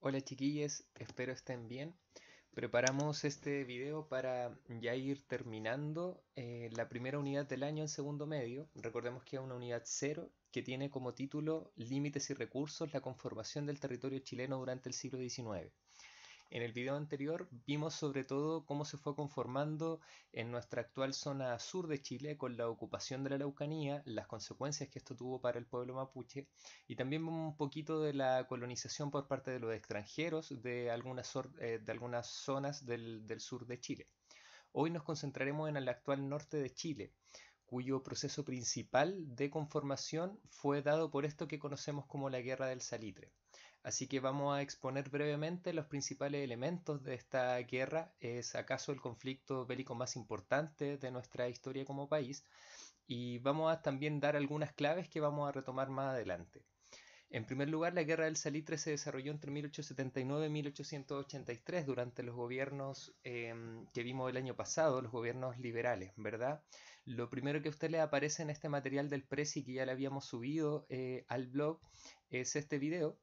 Hola chiquillos, espero estén bien. Preparamos este video para ya ir terminando la primera unidad del año en segundo medio. Recordemos que es una unidad cero que tiene como título Límites y recursos, la conformación del territorio chileno durante el siglo XIX. En el video anterior vimos sobre todo cómo se fue conformando en nuestra actual zona sur de Chile con la ocupación de la Araucanía, las consecuencias que esto tuvo para el pueblo mapuche y también vimos un poquito de la colonización por parte de los extranjeros de algunas zonas del sur de Chile. Hoy nos concentraremos en el actual norte de Chile, cuyo proceso principal de conformación fue dado por esto que conocemos como la Guerra del Salitre. Así que vamos a exponer brevemente los principales elementos de esta guerra. Es acaso el conflicto bélico más importante de nuestra historia como país y vamos a también dar algunas claves que vamos a retomar más adelante. En primer lugar, la Guerra del Salitre se desarrolló entre 1879 y 1883 durante los gobiernos que vimos el año pasado, los gobiernos liberales, ¿verdad? Lo primero que a usted le aparece en este material del Prezi que ya le habíamos subido al blog es este video,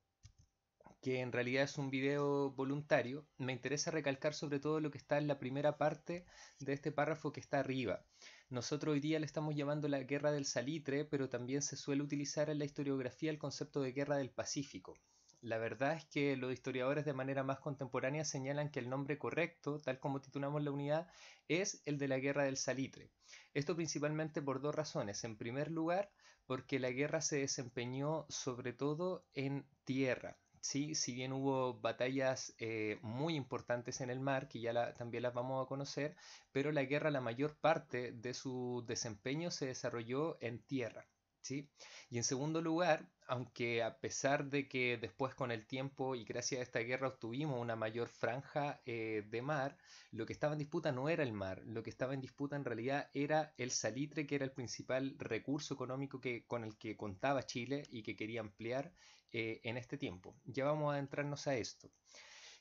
que en realidad es un video voluntario. Me interesa recalcar sobre todo lo que está en la primera parte de este párrafo que está arriba. Nosotros hoy día le estamos llamando la Guerra del Salitre, pero también se suele utilizar en la historiografía el concepto de Guerra del Pacífico. La verdad es que los historiadores de manera más contemporánea señalan que el nombre correcto, tal como titulamos la unidad, es el de la Guerra del Salitre. Esto principalmente por dos razones. En primer lugar, porque la guerra se desempeñó sobre todo en tierra. Sí, si bien hubo batallas muy importantes en el mar, que también las vamos a conocer, pero la guerra, la mayor parte de su desempeño se desarrolló en tierra. ¿Sí? Y en segundo lugar, aunque a pesar de que después con el tiempo y gracias a esta guerra obtuvimos una mayor franja de mar, lo que estaba en disputa no era el mar, lo que estaba en disputa en realidad era el salitre, que era el principal recurso económico con el que contaba Chile y que quería ampliar en este tiempo. Ya vamos a adentrarnos a esto.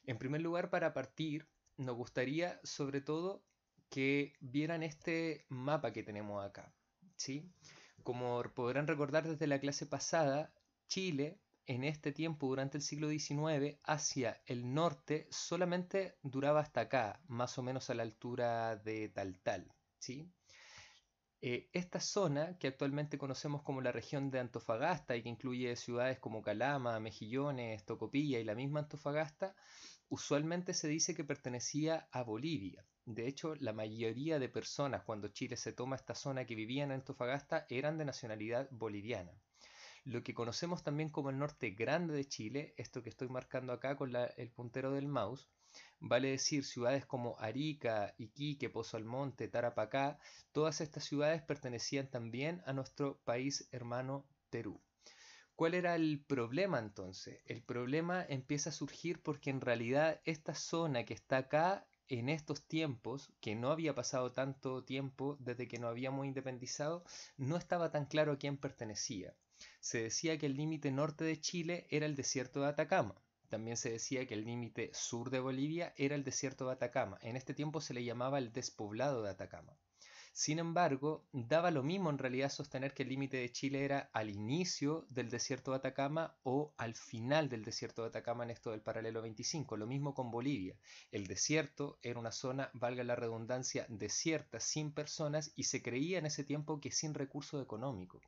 En primer lugar, para partir, nos gustaría sobre todo que vieran este mapa que tenemos acá. ¿Sí? Como podrán recordar desde la clase pasada, Chile en este tiempo, durante el siglo XIX, hacia el norte solamente duraba hasta acá, más o menos a la altura de Taltal. ¿Sí? Esta zona, que actualmente conocemos como la región de Antofagasta y que incluye ciudades como Calama, Mejillones, Tocopilla y la misma Antofagasta, usualmente se dice que pertenecía a Bolivia. De hecho, la mayoría de personas cuando Chile se toma esta zona que vivían en Antofagasta eran de nacionalidad boliviana. Lo que conocemos también como el norte grande de Chile, esto que estoy marcando acá con el puntero del mouse, vale decir ciudades como Arica, Iquique, Pozo Almonte, Tarapacá, todas estas ciudades pertenecían también a nuestro país hermano Perú. ¿Cuál era el problema entonces? El problema empieza a surgir porque en realidad esta zona que está acá en estos tiempos, que no había pasado tanto tiempo desde que nos habíamos independizado, no estaba tan claro a quién pertenecía. Se decía que el límite norte de Chile era el desierto de Atacama. También se decía que el límite sur de Bolivia era el desierto de Atacama. En este tiempo se le llamaba el despoblado de Atacama. Sin embargo, daba lo mismo en realidad sostener que el límite de Chile era al inicio del desierto de Atacama o al final del desierto de Atacama en esto del paralelo 25. Lo mismo con Bolivia. El desierto era una zona, valga la redundancia, desierta, sin personas y se creía en ese tiempo que sin recurso económico.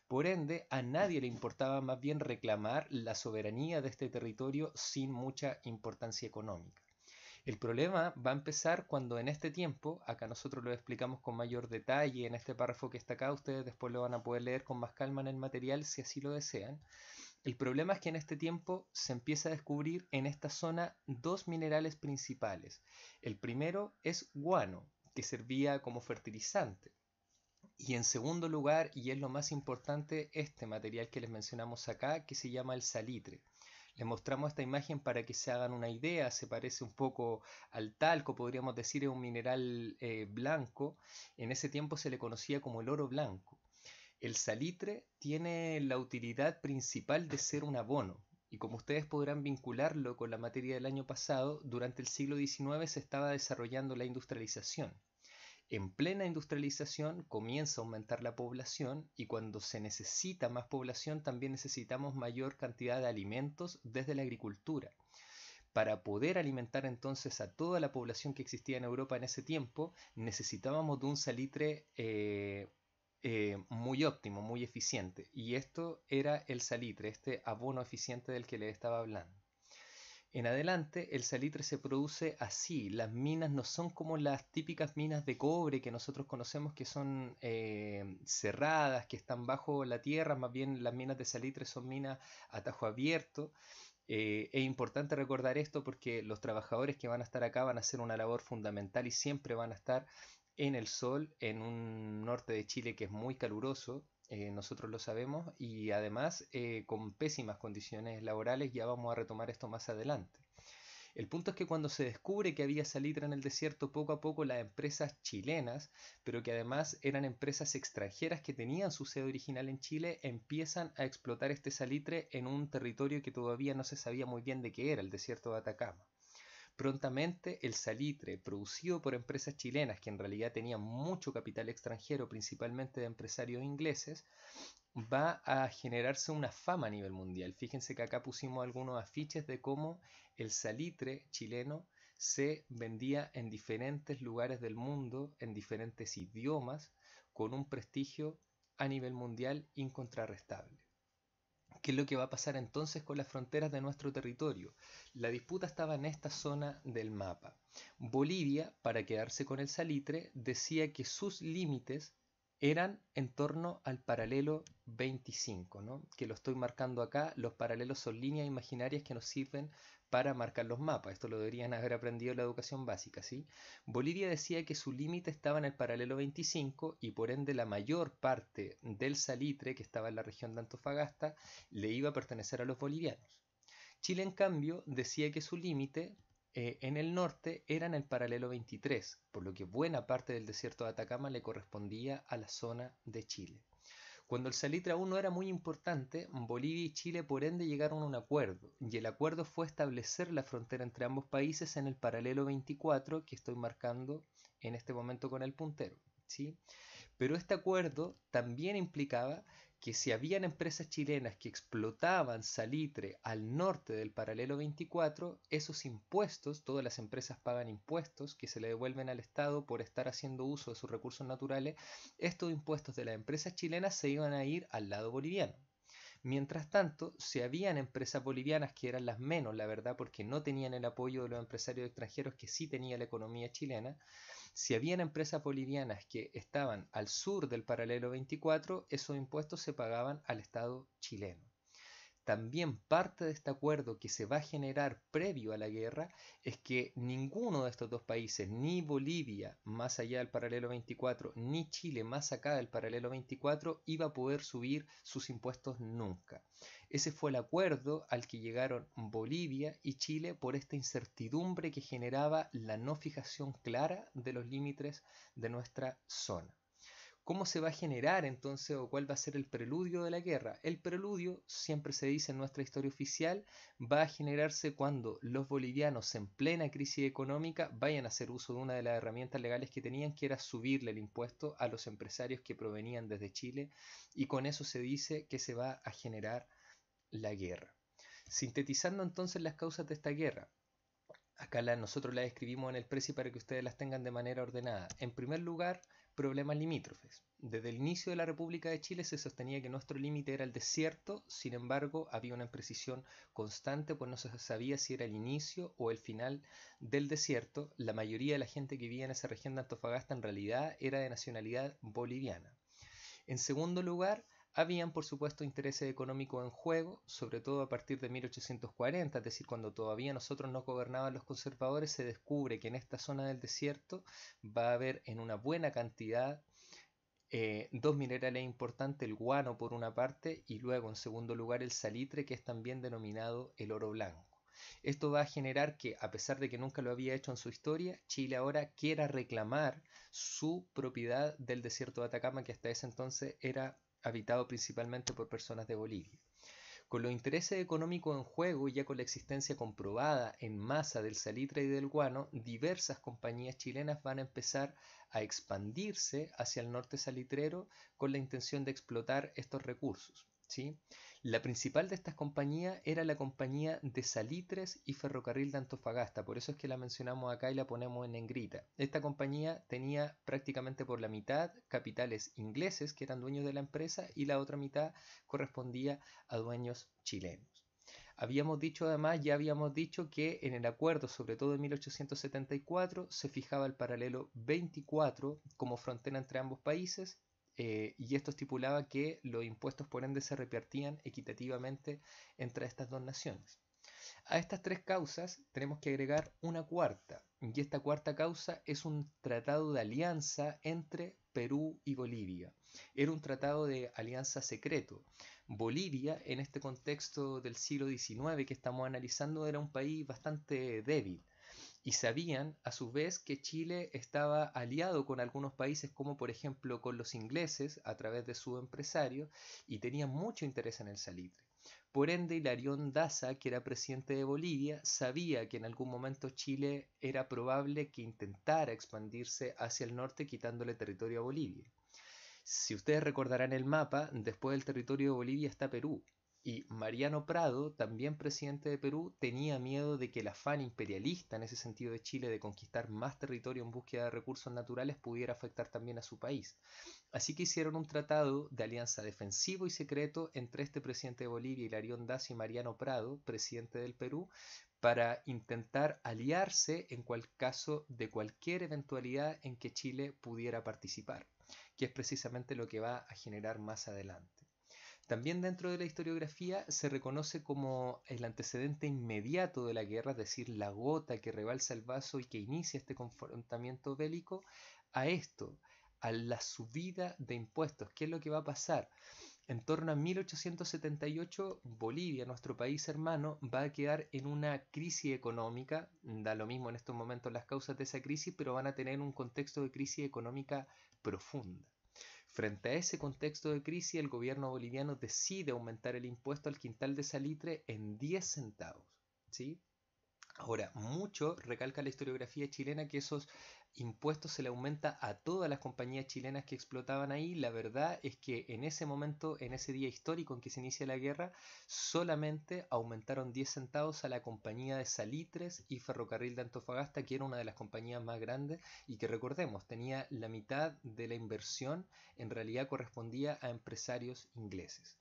Por ende, a nadie le importaba más bien reclamar la soberanía de este territorio sin mucha importancia económica. El problema va a empezar cuando en este tiempo, acá nosotros lo explicamos con mayor detalle en este párrafo que está acá, ustedes después lo van a poder leer con más calma en el material si así lo desean. El problema es que en este tiempo se empieza a descubrir en esta zona dos minerales principales. El primero es guano, que servía como fertilizante. Y en segundo lugar, y es lo más importante, este material que les mencionamos acá, que se llama el salitre. Les mostramos esta imagen para que se hagan una idea, se parece un poco al talco, podríamos decir, es un mineral blanco. En ese tiempo se le conocía como el oro blanco. El salitre tiene la utilidad principal de ser un abono. Y como ustedes podrán vincularlo con la materia del año pasado, durante el siglo XIX se estaba desarrollando la industrialización. En plena industrialización comienza a aumentar la población y cuando se necesita más población también necesitamos mayor cantidad de alimentos desde la agricultura. Para poder alimentar entonces a toda la población que existía en Europa en ese tiempo, necesitábamos de un salitre muy óptimo, muy eficiente. Y esto era el salitre, este abono eficiente del que les estaba hablando. En adelante, el salitre se produce así. Las minas no son como las típicas minas de cobre que nosotros conocemos, que son cerradas, que están bajo la tierra. Más bien las minas de salitre son minas a tajo abierto. Es importante recordar esto porque los trabajadores que van a estar acá van a hacer una labor fundamental y siempre van a estar en el sol, en un norte de Chile que es muy caluroso, nosotros lo sabemos, y además con pésimas condiciones laborales. Ya vamos a retomar esto más adelante. El punto es que cuando se descubre que había salitre en el desierto, poco a poco las empresas chilenas, pero que además eran empresas extranjeras que tenían su sede original en Chile, empiezan a explotar este salitre en un territorio que todavía no se sabía muy bien de qué era, el desierto de Atacama. Prontamente el salitre producido por empresas chilenas que en realidad tenían mucho capital extranjero, principalmente de empresarios ingleses, va a generarse una fama a nivel mundial. Fíjense que acá pusimos algunos afiches de cómo el salitre chileno se vendía en diferentes lugares del mundo, en diferentes idiomas, con un prestigio a nivel mundial incontrarrestable. ¿Qué es lo que va a pasar entonces con las fronteras de nuestro territorio? La disputa estaba en esta zona del mapa. Bolivia, para quedarse con el salitre, decía que sus límites eran en torno al paralelo 25, ¿no? Que lo estoy marcando acá. Los paralelos son líneas imaginarias que nos sirven para marcar los mapas. Esto lo deberían haber aprendido en la educación básica, ¿sí? Bolivia decía que su límite estaba en el paralelo 25 y por ende la mayor parte del salitre que estaba en la región de Antofagasta le iba a pertenecer a los bolivianos. Chile, en cambio, decía que su límite en el norte era en el paralelo 23, por lo que buena parte del desierto de Atacama le correspondía a la zona de Chile. Cuando el salitre aún no era muy importante, Bolivia y Chile por ende llegaron a un acuerdo, y el acuerdo fue establecer la frontera entre ambos países en el paralelo 24 que estoy marcando en este momento con el puntero, ¿sí? Pero este acuerdo también implicaba que si habían empresas chilenas que explotaban salitre al norte del paralelo 24, esos impuestos, todas las empresas pagan impuestos que se le devuelven al Estado por estar haciendo uso de sus recursos naturales, estos impuestos de las empresas chilenas se iban a ir al lado boliviano. Mientras tanto, si habían empresas bolivianas que eran las menos, la verdad, porque no tenían el apoyo de los empresarios extranjeros que sí tenía la economía chilena, si habían empresas bolivianas que estaban al sur del paralelo 24, esos impuestos se pagaban al Estado chileno. También parte de este acuerdo que se va a generar previo a la guerra es que ninguno de estos dos países, ni Bolivia más allá del paralelo 24, ni Chile más acá del paralelo 24, iba a poder subir sus impuestos nunca. Ese fue el acuerdo al que llegaron Bolivia y Chile por esta incertidumbre que generaba la no fijación clara de los límites de nuestra zona. ¿Cómo se va a generar entonces o cuál va a ser el preludio de la guerra? El preludio, siempre se dice en nuestra historia oficial, va a generarse cuando los bolivianos en plena crisis económica vayan a hacer uso de una de las herramientas legales que tenían, que era subirle el impuesto a los empresarios que provenían desde Chile, y con eso se dice que se va a generar la guerra. Sintetizando entonces las causas de esta guerra, acá nosotros las escribimos en el Prezi para que ustedes las tengan de manera ordenada. En primer lugar, problemas limítrofes. Desde el inicio de la República de Chile se sostenía que nuestro límite era el desierto, sin embargo había una imprecisión constante, pues no se sabía si era el inicio o el final del desierto. La mayoría de la gente que vivía en esa región de Antofagasta en realidad era de nacionalidad boliviana. En segundo lugar, habían por supuesto intereses económicos en juego, sobre todo a partir de 1840, es decir, cuando todavía nosotros no gobernaban los conservadores, se descubre que en esta zona del desierto va a haber en una buena cantidad dos minerales importantes, el guano por una parte y luego en segundo lugar el salitre, que es también denominado el oro blanco. Esto va a generar que, a pesar de que nunca lo había hecho en su historia, Chile ahora quiera reclamar su propiedad del desierto de Atacama, que hasta ese entonces era habitado principalmente por personas de Bolivia. Con los intereses económicos en juego y ya con la existencia comprobada en masa del salitre y del guano, diversas compañías chilenas van a empezar a expandirse hacia el norte salitrero con la intención de explotar estos recursos, ¿sí? La principal de estas compañías era la Compañía de Salitres y Ferrocarril de Antofagasta, por eso es que la mencionamos acá y la ponemos en negrita. Esta compañía tenía prácticamente por la mitad capitales ingleses que eran dueños de la empresa y la otra mitad correspondía a dueños chilenos. Ya habíamos dicho que en el acuerdo, sobre todo en 1874, se fijaba el paralelo 24 como frontera entre ambos países, y esto estipulaba que los impuestos por ende se repartían equitativamente entre estas dos naciones. A estas tres causas tenemos que agregar una cuarta, y esta cuarta causa es un tratado de alianza entre Perú y Bolivia. Era un tratado de alianza secreto. Bolivia, en este contexto del siglo XIX que estamos analizando, era un país bastante débil. Y sabían, a su vez, que Chile estaba aliado con algunos países, como por ejemplo con los ingleses, a través de sus empresarios, y tenían mucho interés en el salitre. Por ende, Hilarión Daza, que era presidente de Bolivia, sabía que en algún momento Chile era probable que intentara expandirse hacia el norte quitándole territorio a Bolivia. Si ustedes recordarán el mapa, después del territorio de Bolivia está Perú. Y Mariano Prado, también presidente de Perú, tenía miedo de que el afán imperialista en ese sentido de Chile de conquistar más territorio en búsqueda de recursos naturales pudiera afectar también a su país. Así que hicieron un tratado de alianza defensivo y secreto entre este presidente de Bolivia, Hilarión Daza, y Mariano Prado, presidente del Perú, para intentar aliarse en caso de cualquier eventualidad en que Chile pudiera participar, que es precisamente lo que va a generar más adelante. También dentro de la historiografía se reconoce como el antecedente inmediato de la guerra, es decir, la gota que rebalsa el vaso y que inicia este confrontamiento bélico, a esto, a la subida de impuestos. ¿Qué es lo que va a pasar? En torno a 1878, Bolivia, nuestro país hermano, va a quedar en una crisis económica. Da lo mismo en estos momentos las causas de esa crisis, pero van a tener un contexto de crisis económica profunda. Frente a ese contexto de crisis, el gobierno boliviano decide aumentar el impuesto al quintal de salitre en 10 centavos. ¿Sí? Ahora, mucho recalca la historiografía chilena que esos impuestos se le aumenta a todas las compañías chilenas que explotaban ahí. La verdad es que en ese momento, en ese día histórico en que se inicia la guerra, solamente aumentaron 10 centavos a la compañía de Salitres y Ferrocarril de Antofagasta, que era una de las compañías más grandes y que, recordemos, tenía la mitad de la inversión, en realidad correspondía a empresarios ingleses.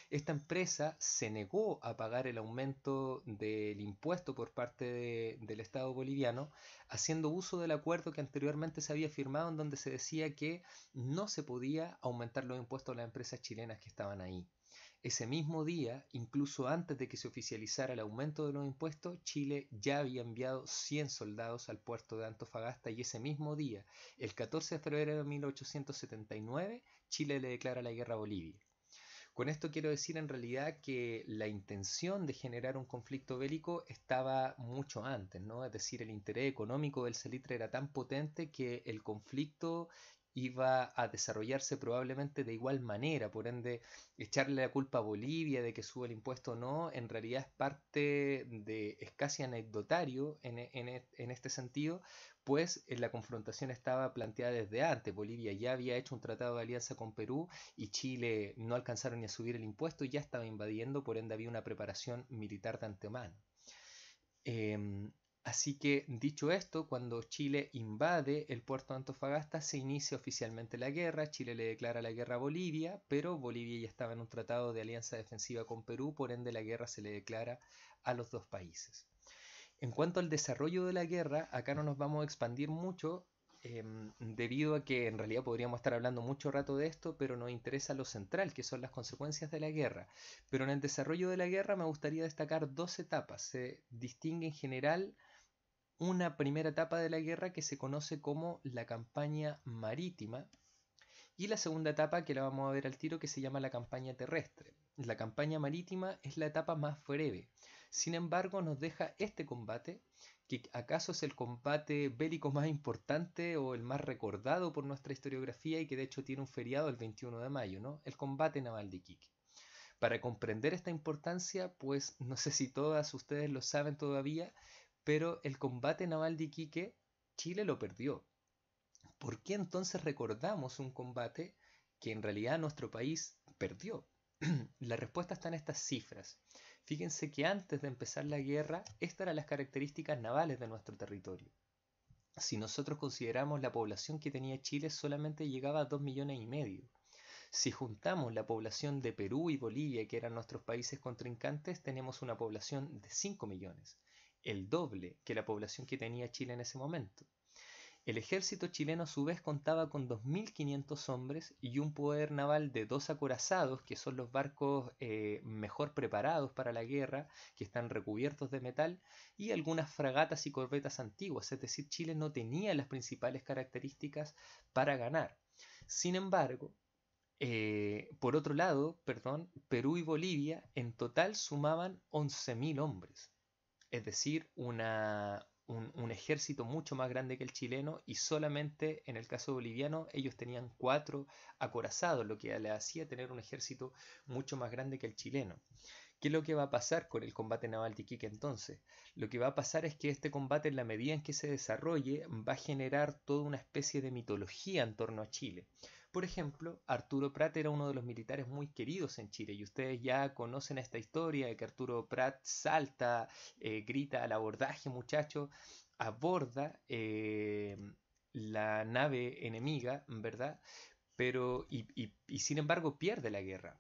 Esta empresa se negó a pagar el aumento del impuesto por parte del Estado boliviano, haciendo uso del acuerdo que anteriormente se había firmado en donde se decía que no se podía aumentar los impuestos a las empresas chilenas que estaban ahí. Ese mismo día, incluso antes de que se oficializara el aumento de los impuestos, Chile ya había enviado 100 soldados al puerto de Antofagasta y ese mismo día, el 14 de febrero de 1879, Chile le declara la guerra a Bolivia. Con esto quiero decir en realidad que la intención de generar un conflicto bélico estaba mucho antes, ¿no? Es decir, el interés económico del salitre era tan potente que el conflicto iba a desarrollarse probablemente de igual manera, por ende, echarle la culpa a Bolivia de que sube el impuesto o no, en realidad es casi anecdotario en este sentido, pues la confrontación estaba planteada desde antes. Bolivia ya había hecho un tratado de alianza con Perú y Chile no alcanzaron ni a subir el impuesto y ya estaba invadiendo, por ende había una preparación militar de antemano. Eh, Así que dicho esto, cuando Chile invade el puerto de Antofagasta se inicia oficialmente la guerra, Chile le declara la guerra a Bolivia, pero Bolivia ya estaba en un tratado de alianza defensiva con Perú, por ende la guerra se le declara a los dos países. En cuanto al desarrollo de la guerra, acá no nos vamos a expandir mucho, debido a que en realidad podríamos estar hablando mucho rato de esto, pero nos interesa lo central, que son las consecuencias de la guerra. Pero en el desarrollo de la guerra me gustaría destacar dos etapas. Se distingue en general una primera etapa de la guerra que se conoce como la campaña marítima y la segunda etapa que la vamos a ver al tiro que se llama la campaña terrestre. La campaña marítima es la etapa más breve. Sin embargo, nos deja este combate, que acaso es el combate bélico más importante o el más recordado por nuestra historiografía y que de hecho tiene un feriado el 21 de mayo, ¿no? El combate naval de Iquique. Para comprender esta importancia, pues no sé si todas ustedes lo saben todavía, pero el combate naval de Iquique, Chile lo perdió. ¿Por qué entonces recordamos un combate que en realidad nuestro país perdió? La respuesta está en estas cifras. Fíjense que antes de empezar la guerra, estas eran las características navales de nuestro territorio. Si nosotros consideramos la población que tenía Chile, solamente llegaba a 2,5 millones. Si juntamos la población de Perú y Bolivia, que eran nuestros países contrincantes, tenemos una población de 5 millones, el doble que la población que tenía Chile en ese momento. El ejército chileno a su vez contaba con 2.500 hombres y un poder naval de 2 acorazados, que son los barcos mejor preparados para la guerra, que están recubiertos de metal, y algunas fragatas y corbetas antiguas, es decir, Chile no tenía las principales características para ganar. Sin embargo, por otro lado, perdón, Perú y Bolivia en total sumaban 11.000 hombres, es decir, un ejército mucho más grande que el chileno, y solamente en el caso boliviano ellos tenían 4 acorazados, lo que le hacía tener un ejército mucho más grande que el chileno. ¿Qué es lo que va a pasar con el combate naval de Iquique entonces? Lo que va a pasar es que este combate, en la medida en que se desarrolle, va a generar toda una especie de mitología en torno a Chile. Por ejemplo, Arturo Prat era uno de los militares muy queridos en Chile, y ustedes ya conocen esta historia de que Arturo Prat salta, grita al abordaje, muchacho, aborda la nave enemiga, ¿verdad? Pero, y sin embargo pierde la guerra.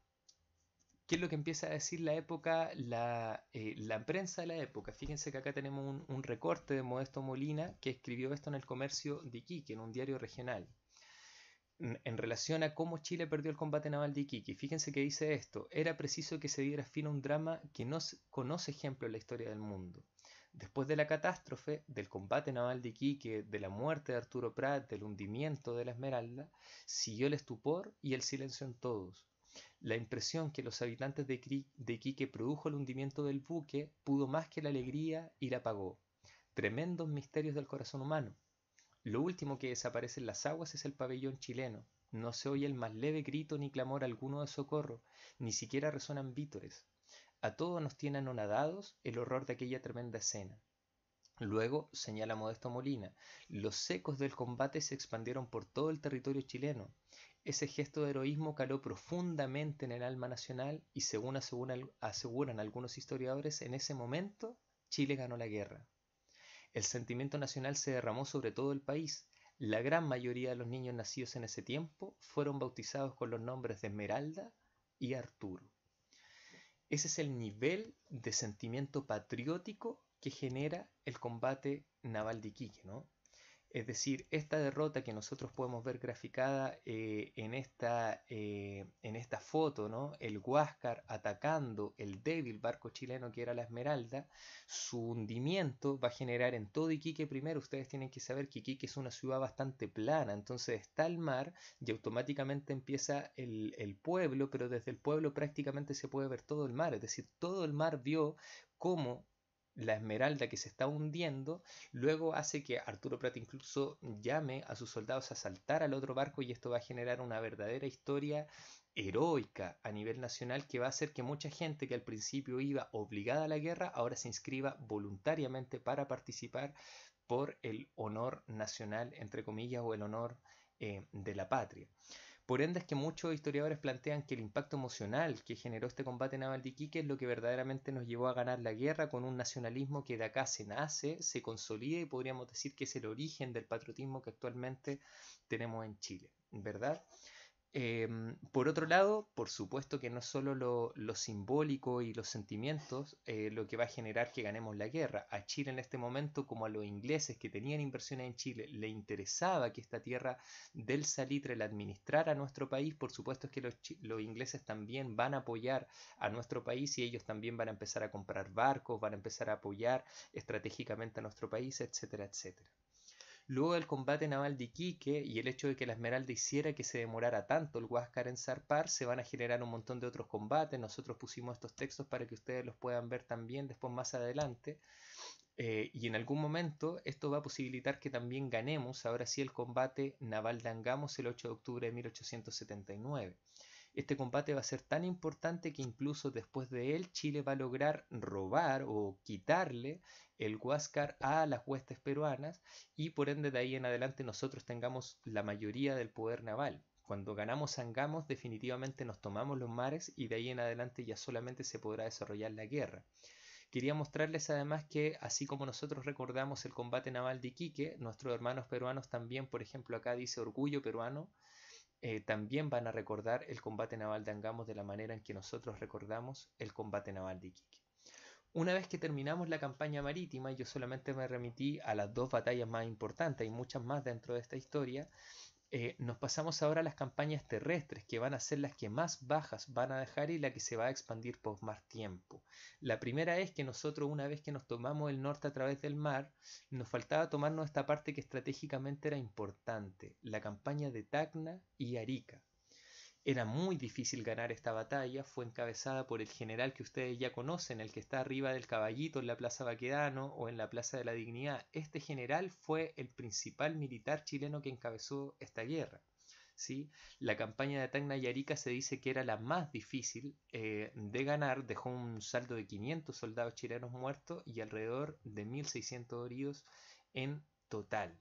¿Qué es lo que empieza a decir la época, la prensa de la época? Fíjense que acá tenemos un recorte de Modesto Molina, que escribió esto en el Comercio de Iquique, en un diario regional, en relación a cómo Chile perdió el combate naval de Iquique. Fíjense que dice esto: era preciso que se diera fin a un drama que no se conoce ejemplo en la historia del mundo. Después de la catástrofe, del combate naval de Iquique, de la muerte de Arturo Prat, del hundimiento de la Esmeralda, siguió el estupor y el silencio en todos. La impresión que los habitantes de Iquique produjo el hundimiento del buque pudo más que la alegría y la apagó. Tremendos misterios del corazón humano. Lo último que desaparece en las aguas es el pabellón chileno. No se oye el más leve grito ni clamor alguno de socorro, ni siquiera resuenan vítores. A todos nos tiene anonadados el horror de aquella tremenda escena. Luego, señala Modesto Molina, los ecos del combate se expandieron por todo el territorio chileno. Ese gesto de heroísmo caló profundamente en el alma nacional y, según aseguran algunos historiadores, en ese momento Chile ganó la guerra. El sentimiento nacional se derramó sobre todo el país. La gran mayoría de los niños nacidos en ese tiempo fueron bautizados con los nombres de Esmeralda y Arturo. Ese es el nivel de sentimiento patriótico que genera el combate naval de Iquique, ¿no? Es decir, esta derrota que nosotros podemos ver graficada en esta foto, ¿no? El Huáscar atacando el débil barco chileno que era la Esmeralda, su hundimiento va a generar en todo Iquique. Primero, ustedes tienen que saber que Iquique es una ciudad bastante plana, entonces está el mar y automáticamente empieza el pueblo, pero desde el pueblo prácticamente se puede ver todo el mar, es decir, todo el mar vio cómo la Esmeralda, que se está hundiendo, luego hace que Arturo Prat incluso llame a sus soldados a saltar al otro barco, y esto va a generar una verdadera historia heroica a nivel nacional, que va a hacer que mucha gente que al principio iba obligada a la guerra ahora se inscriba voluntariamente para participar por el honor nacional, entre comillas, o el honor de la patria. Por ende es que muchos historiadores plantean que el impacto emocional que generó este combate naval de Iquique es lo que verdaderamente nos llevó a ganar la guerra, con un nacionalismo que de acá se nace, se consolida, y podríamos decir que es el origen del patriotismo que actualmente tenemos en Chile, ¿verdad? Por otro lado, por supuesto que no solo lo simbólico y los sentimientos lo que va a generar que ganemos la guerra. A Chile en este momento, como a los ingleses que tenían inversiones en Chile, le interesaba que esta tierra del salitre la administrara a nuestro país. Por supuesto que los ingleses también van a apoyar a nuestro país, y ellos también van a empezar a comprar barcos, van a empezar a apoyar estratégicamente a nuestro país, etcétera, etcétera. Luego del combate naval de Iquique y el hecho de que la Esmeralda hiciera que se demorara tanto el Huáscar en zarpar, se van a generar un montón de otros combates. Nosotros pusimos estos textos para que ustedes los puedan ver también después más adelante. Y en algún momento esto va a posibilitar que también ganemos ahora sí el combate naval de Angamos el 8 de octubre de 1879. Este combate va a ser tan importante que incluso después de él Chile va a lograr robar o quitarle el Huáscar a las huestes peruanas, y por ende de ahí en adelante nosotros tengamos la mayoría del poder naval. Cuando ganamos Angamos, definitivamente nos tomamos los mares y de ahí en adelante ya solamente se podrá desarrollar la guerra. Quería mostrarles además que, así como nosotros recordamos el combate naval de Iquique, nuestros hermanos peruanos también, por ejemplo, acá dice Orgullo Peruano, también van a recordar el combate naval de Angamos de la manera en que nosotros recordamos el combate naval de Iquique. Una vez que terminamos la campaña marítima, yo solamente me remití a las dos batallas más importantes, hay muchas más dentro de esta historia. Nos pasamos ahora a las campañas terrestres, que van a ser las que más bajas van a dejar y la que se va a expandir por más tiempo. La primera es que nosotros, una vez que nos tomamos el norte a través del mar, nos faltaba tomarnos esta parte que estratégicamente era importante, la campaña de Tacna y Arica. Era muy difícil ganar esta batalla, fue encabezada por el general que ustedes ya conocen, el que está arriba del caballito en la Plaza Baquedano o en la Plaza de la Dignidad. Este general fue el principal militar chileno que encabezó esta guerra. ¿Sí? La campaña de Tacna y Arica se dice que era la más difícil de ganar, dejó un saldo de 500 soldados chilenos muertos y alrededor de 1600 heridos en total.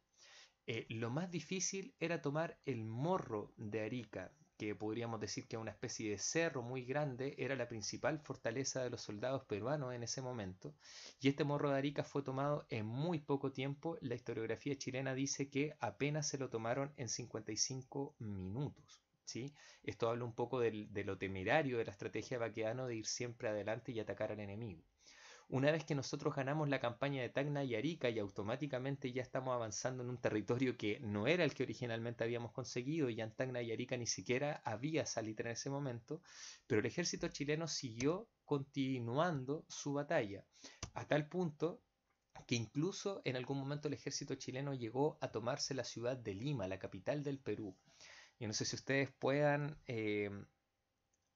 Lo más difícil era tomar el Morro de Arica, que podríamos decir que una especie de cerro muy grande, era la principal fortaleza de los soldados peruanos en ese momento, y este Morro de Arica fue tomado en muy poco tiempo. La historiografía chilena dice que apenas se lo tomaron en 55 minutos. ¿Sí? Esto habla un poco de lo temerario de la estrategia de Baquedano de ir siempre adelante y atacar al enemigo. Una vez que nosotros ganamos la campaña de Tacna y Arica y automáticamente ya estamos avanzando en un territorio que no era el que originalmente habíamos conseguido, y en Tacna y Arica ni siquiera había salitre en ese momento, pero el ejército chileno siguió continuando su batalla, a tal punto que incluso en algún momento el ejército chileno llegó a tomarse la ciudad de Lima, la capital del Perú. Yo no sé si ustedes puedan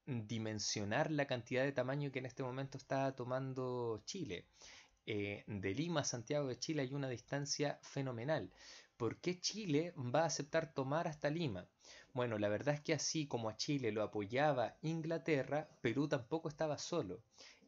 dimensionar la cantidad de tamaño que en este momento está tomando Chile. De Lima a Santiago de Chile hay una distancia fenomenal. ¿Por qué Chile va a aceptar tomar hasta Lima? Bueno, la verdad es que así como a Chile lo apoyaba Inglaterra, Perú tampoco estaba solo.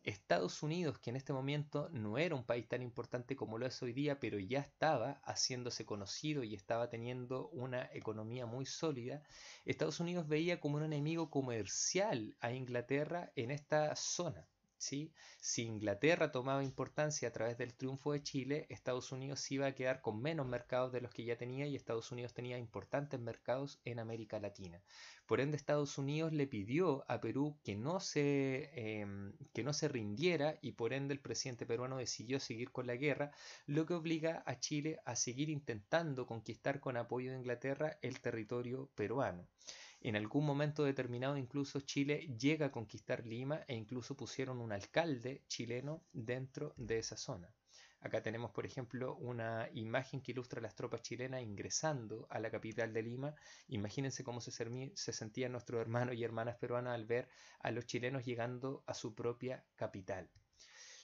Estados Unidos, que en este momento no era un país tan importante como lo es hoy día, pero ya estaba haciéndose conocido y estaba teniendo una economía muy sólida, Estados Unidos veía como un enemigo comercial a Inglaterra en esta zona. ¿Sí? Si Inglaterra tomaba importancia a través del triunfo de Chile, Estados Unidos se iba a quedar con menos mercados de los que ya tenía, y Estados Unidos tenía importantes mercados en América Latina. Por ende, Estados Unidos le pidió a Perú que no se rindiera, y por ende el presidente peruano decidió seguir con la guerra, lo que obliga a Chile a seguir intentando conquistar con apoyo de Inglaterra el territorio peruano. En algún momento determinado incluso Chile llega a conquistar Lima e incluso pusieron un alcalde chileno dentro de esa zona. Acá tenemos, por ejemplo, una imagen que ilustra a las tropas chilenas ingresando a la capital de Lima. Imagínense cómo se sentían nuestros hermanos y hermanas peruanas al ver a los chilenos llegando a su propia capital.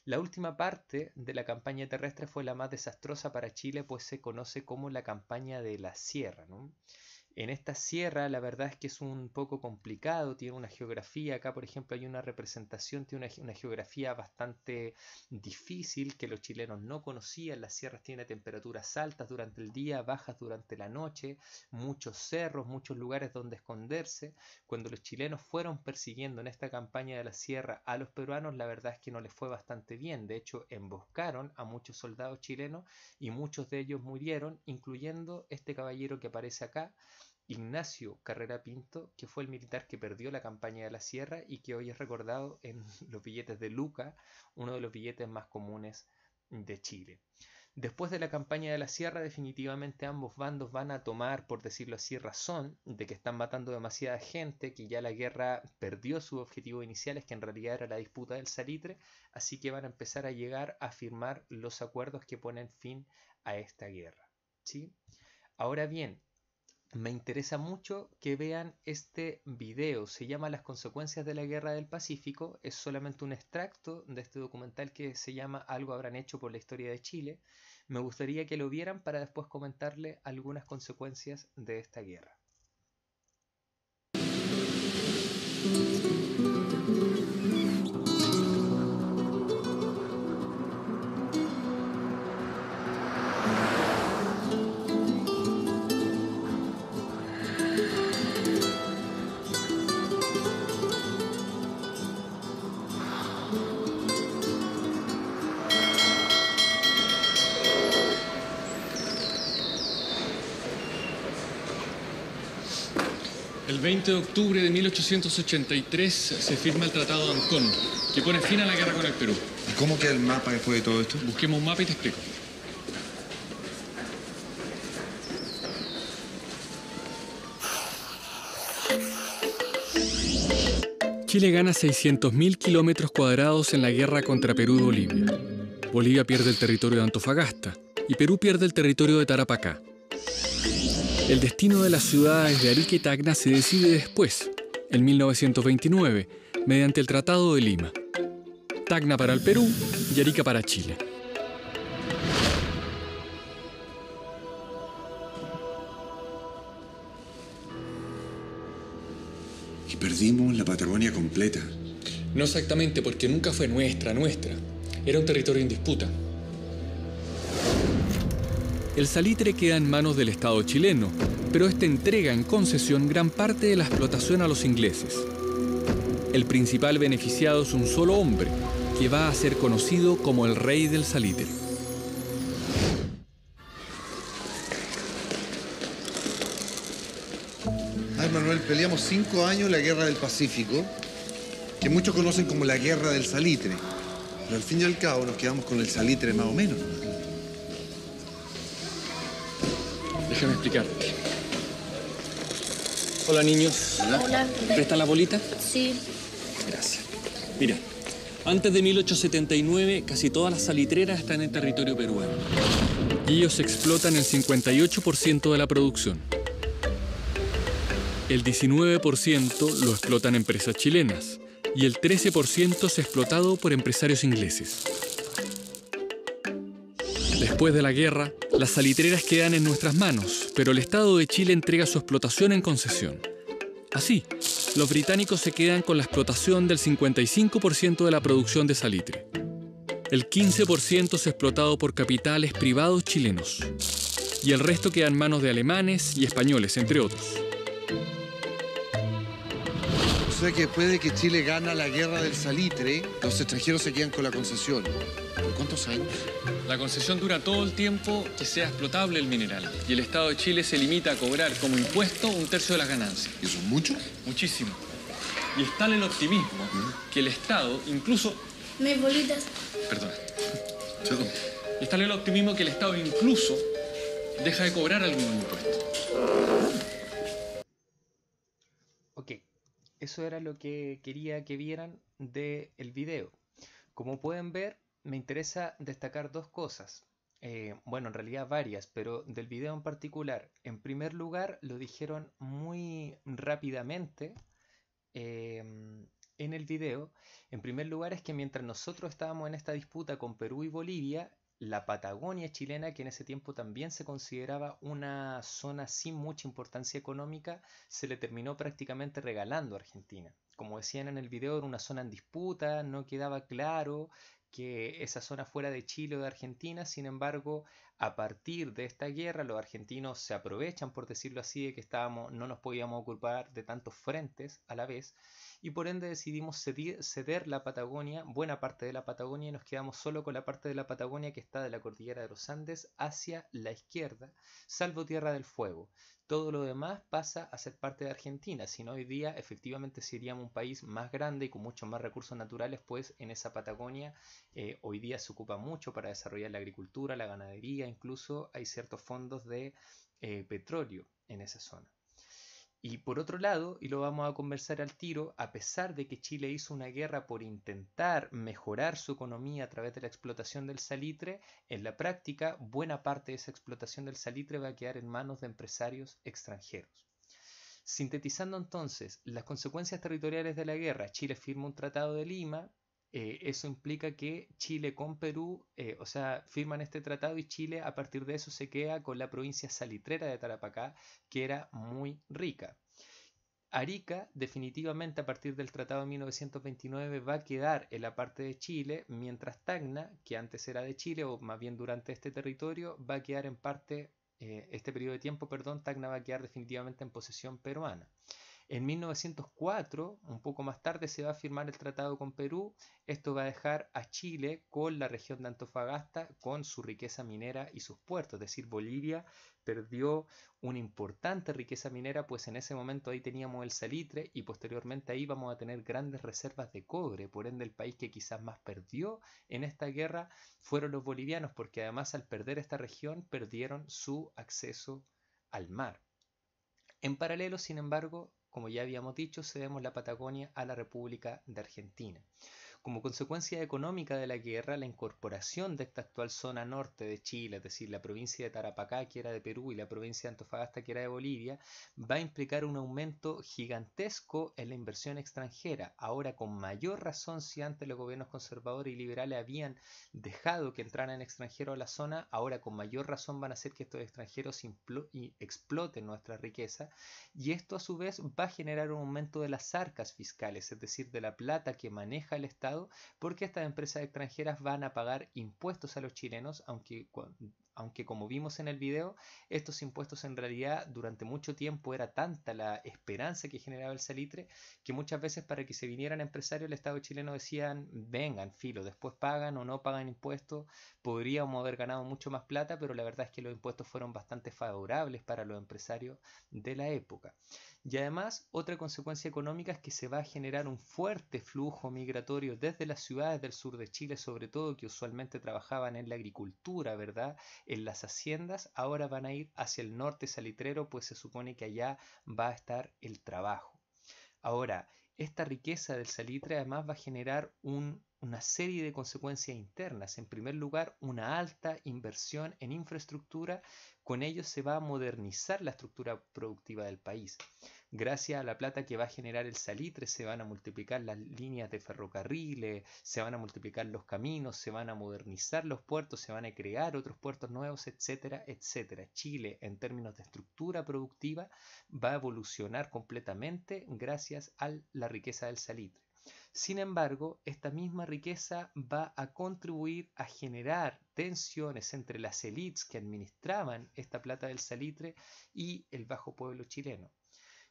La última parte de la campaña terrestre fue la más desastrosa para Chile, pues se conoce como la campaña de la Sierra, ¿no? En esta sierra la verdad es que es un poco complicado, tiene una geografía, acá por ejemplo hay una representación, tiene una geografía bastante difícil que los chilenos no conocían. Las sierras tienen temperaturas altas durante el día, bajas durante la noche, muchos cerros, muchos lugares donde esconderse. Cuando los chilenos fueron persiguiendo en esta campaña de la sierra a los peruanos, la verdad es que no les fue bastante bien. De hecho, emboscaron a muchos soldados chilenos y muchos de ellos murieron, incluyendo este caballero que aparece acá, Ignacio Carrera Pinto, que fue el militar que perdió la campaña de la Sierra y que hoy es recordado en los billetes de Luca, uno de los billetes más comunes de Chile. Después de la campaña de la Sierra, definitivamente ambos bandos van a tomar, por decirlo así, razón de que están matando demasiada gente, que ya la guerra perdió su objetivo inicial, es que en realidad era la disputa del salitre, así que van a empezar a llegar a firmar los acuerdos que ponen fin a esta guerra. ¿Sí? Ahora bien, me interesa mucho que vean este video, se llama Las consecuencias de la Guerra del Pacífico, es solamente un extracto de este documental que se llama Algo habrán hecho por la historia de Chile. Me gustaría que lo vieran para después comentarle algunas consecuencias de esta guerra. El 20 de octubre de 1883 se firma el Tratado de Ancón, que pone fin a la guerra con el Perú. ¿Y cómo queda el mapa después de todo esto? Busquemos un mapa y te explico. Chile gana 600.000 kilómetros cuadrados en la guerra contra Perú y Bolivia. Bolivia pierde el territorio de Antofagasta y Perú pierde el territorio de Tarapacá. El destino de las ciudades de Arica y Tacna se decide después, en 1929, mediante el Tratado de Lima. Tacna para el Perú y Arica para Chile. Y perdimos la Patagonia completa. No exactamente, porque nunca fue nuestra. Era un territorio en disputa. El salitre queda en manos del Estado chileno, pero este entrega en concesión gran parte de la explotación a los ingleses. El principal beneficiado es un solo hombre, que va a ser conocido como el rey del salitre. Ay, Manuel, peleamos 5 años la Guerra del Pacífico, que muchos conocen como la Guerra del Salitre. Pero al fin y al cabo nos quedamos con el salitre más o menos. Déjame explicarte. Hola, niños. Hola. ¿Prestan la bolita? Sí. Gracias. Mira, antes de 1879, casi todas las salitreras están en territorio peruano. Y ellos explotan el 58% de la producción. El 19% lo explotan empresas chilenas y el 13% es explotado por empresarios ingleses. Después de la guerra, las salitreras quedan en nuestras manos, pero el Estado de Chile entrega su explotación en concesión. Así, los británicos se quedan con la explotación del 55% de la producción de salitre. El 15% es explotado por capitales privados chilenos. Y el resto queda en manos de alemanes y españoles, entre otros. O sea que después de que Chile gana la Guerra del Salitre, los extranjeros se quedan con la concesión. ¿Por cuántos años? La concesión dura todo el tiempo que sea explotable el mineral. Y el Estado de Chile se limita a cobrar como impuesto 1/3 de las ganancias. ¿Y eso es mucho? Muchísimo. Y es tal el optimismo que el Estado incluso... Mis bolitas. Perdona. Es tal el optimismo que el Estado incluso deja de cobrar algunos impuestos. Ok, eso era lo que quería que vieran del video. Como pueden ver, me interesa destacar dos cosas. Bueno, en realidad varias, pero del video en particular. En primer lugar, lo dijeron muy rápidamente en el video. En primer lugar es que mientras nosotros estábamos en esta disputa con Perú y Bolivia, la Patagonia chilena, que en ese tiempo también se consideraba una zona sin mucha importancia económica, se le terminó prácticamente regalando a Argentina. Como decían en el video, era una zona en disputa, no quedaba claro que esa zona fuera de Chile o de Argentina. Sin embargo, a partir de esta guerra, los argentinos se aprovechan, por decirlo así, de que no nos podíamos ocupar de tantos frentes a la vez, y por ende decidimos ceder la Patagonia, buena parte de la Patagonia, y nos quedamos solo con la parte de la Patagonia que está de la cordillera de los Andes hacia la izquierda, salvo Tierra del Fuego. Todo lo demás pasa a ser parte de Argentina, si no hoy día efectivamente seríamos un país más grande y con muchos más recursos naturales, pues en esa Patagonia hoy día se ocupa mucho para desarrollar la agricultura, la ganadería, incluso hay ciertos fondos de petróleo en esa zona. Y por otro lado, y lo vamos a conversar al tiro, a pesar de que Chile hizo una guerra por intentar mejorar su economía a través de la explotación del salitre, en la práctica buena parte de esa explotación del salitre va a quedar en manos de empresarios extranjeros. Sintetizando entonces las consecuencias territoriales de la guerra, Chile firma un tratado de Lima. Eso implica que Chile con Perú, firman este tratado y Chile a partir de eso se queda con la provincia salitrera de Tarapacá, que era muy rica. Arica definitivamente a partir del tratado de 1929 va a quedar en la parte de Chile, mientras Tacna, que antes era de Chile o más bien durante este territorio, va a quedar en parte, este periodo de tiempo, perdón, Tacna va a quedar definitivamente en posesión peruana. En 1904, un poco más tarde, se va a firmar el tratado con Perú. Esto va a dejar a Chile con la región de Antofagasta, con su riqueza minera y sus puertos. Es decir, Bolivia perdió una importante riqueza minera, pues en ese momento ahí teníamos el salitre y posteriormente ahí vamos a tener grandes reservas de cobre. Por ende, el país que quizás más perdió en esta guerra fueron los bolivianos, porque además al perder esta región perdieron su acceso al mar. En paralelo, sin embargo, como ya habíamos dicho, cedemos la Patagonia a la República de Argentina. Como consecuencia económica de la guerra, la incorporación de esta actual zona norte de Chile, es decir, la provincia de Tarapacá, que era de Perú, y la provincia de Antofagasta, que era de Bolivia, va a implicar un aumento gigantesco en la inversión extranjera. Ahora, con mayor razón, si antes los gobiernos conservadores y liberales habían dejado que entraran extranjeros a la zona, ahora con mayor razón van a hacer que estos extranjeros exploten nuestra riqueza, y esto a su vez va a generar un aumento de las arcas fiscales, es decir, de la plata que maneja el Estado, porque estas empresas extranjeras van a pagar impuestos a los chilenos, aunque como vimos en el video, estos impuestos en realidad durante mucho tiempo era tanta la esperanza que generaba el salitre, que muchas veces para que se vinieran empresarios el Estado chileno decían, vengan, filo, después pagan o no pagan impuestos, podríamos haber ganado mucho más plata, pero la verdad es que los impuestos fueron bastante favorables para los empresarios de la época. Y además, otra consecuencia económica es que se va a generar un fuerte flujo migratorio desde las ciudades del sur de Chile, sobre todo que usualmente trabajaban en la agricultura, ¿verdad? En las haciendas, ahora van a ir hacia el norte salitrero, pues se supone que allá va a estar el trabajo. Ahora, esta riqueza del salitre además va a generar una serie de consecuencias internas. En primer lugar, una alta inversión en infraestructura. Con ello se va a modernizar la estructura productiva del país. Gracias a la plata que va a generar el salitre se van a multiplicar las líneas de ferrocarriles, se van a multiplicar los caminos, se van a modernizar los puertos, se van a crear otros puertos nuevos, etcétera, etcétera. Chile, en términos de estructura productiva, va a evolucionar completamente gracias a la riqueza del salitre. Sin embargo, esta misma riqueza va a contribuir a generar tensiones entre las élites que administraban esta plata del salitre y el bajo pueblo chileno.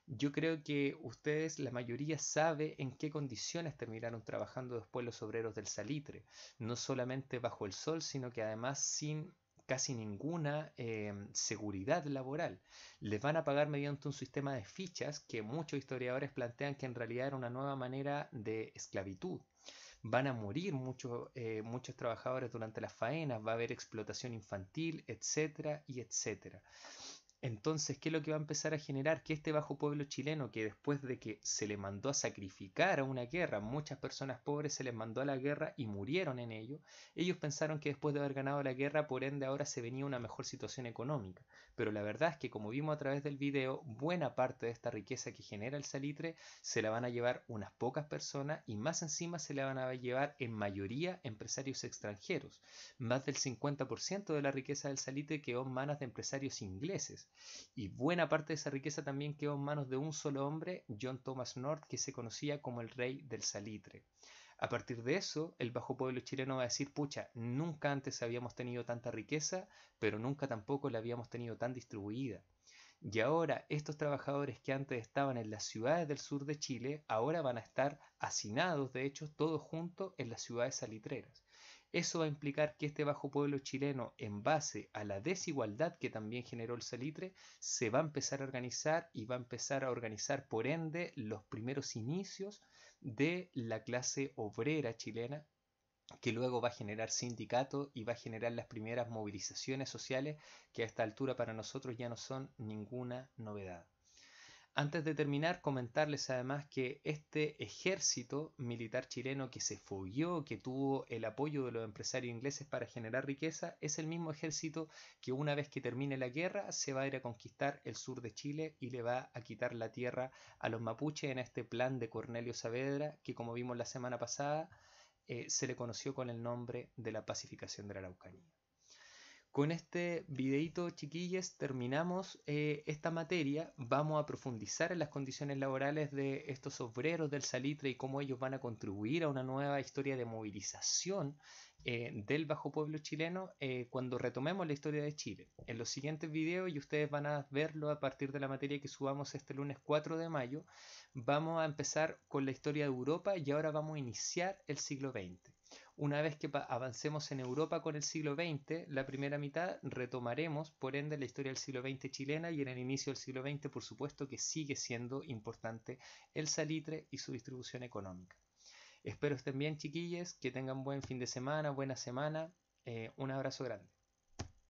Yo creo que ustedes, la mayoría, sabe en qué condiciones terminaron trabajando después los obreros del salitre. No solamente bajo el sol, sino que además sin casi ninguna seguridad laboral. Les van a pagar mediante un sistema de fichas que muchos historiadores plantean que en realidad era una nueva manera de esclavitud. Van a morir muchos trabajadores durante las faenas, va a haber explotación infantil, etcétera y etcétera. Entonces, ¿qué es lo que va a empezar a generar? Que este bajo pueblo chileno, que después de que se le mandó a sacrificar a una guerra, muchas personas pobres se les mandó a la guerra y murieron en ello, ellos pensaron que después de haber ganado la guerra, por ende ahora se venía una mejor situación económica. Pero la verdad es que, como vimos a través del video, buena parte de esta riqueza que genera el salitre se la van a llevar unas pocas personas y más encima se la van a llevar en mayoría empresarios extranjeros. Más del 50% de la riqueza del salitre quedó en manos de empresarios ingleses. Y buena parte de esa riqueza también quedó en manos de un solo hombre, John Thomas North, que se conocía como el rey del salitre. A partir de eso, el bajo pueblo chileno va a decir, pucha, nunca antes habíamos tenido tanta riqueza, pero nunca tampoco la habíamos tenido tan distribuida. Y ahora estos trabajadores que antes estaban en las ciudades del sur de Chile, ahora van a estar hacinados, de hecho, todos juntos en las ciudades salitreras. Eso va a implicar que este bajo pueblo chileno, en base a la desigualdad que también generó el salitre, se va a empezar a organizar y va a empezar a organizar, por ende, los primeros inicios de la clase obrera chilena, que luego va a generar sindicatos y va a generar las primeras movilizaciones sociales que a esta altura para nosotros ya no son ninguna novedad. Antes de terminar, comentarles además que este ejército militar chileno que se fogueó, que tuvo el apoyo de los empresarios ingleses para generar riqueza, es el mismo ejército que una vez que termine la guerra se va a ir a conquistar el sur de Chile y le va a quitar la tierra a los mapuches en este plan de Cornelio Saavedra, que como vimos la semana pasada, se le conoció con el nombre de la pacificación de la Araucanía. Con este videito, chiquillos, terminamos esta materia. Vamos a profundizar en las condiciones laborales de estos obreros del salitre y cómo ellos van a contribuir a una nueva historia de movilización del Bajo Pueblo chileno cuando retomemos la historia de Chile. En los siguientes videos, y ustedes van a verlo a partir de la materia que subamos este lunes 4 de mayo, vamos a empezar con la historia de Europa y ahora vamos a iniciar el siglo XX. Una vez que avancemos en Europa con el siglo XX, la primera mitad, retomaremos por ende la historia del siglo XX chilena, y en el inicio del siglo XX por supuesto que sigue siendo importante el salitre y su distribución económica. Espero estén bien, chiquillos, que tengan buen fin de semana, buena semana. Un abrazo grande.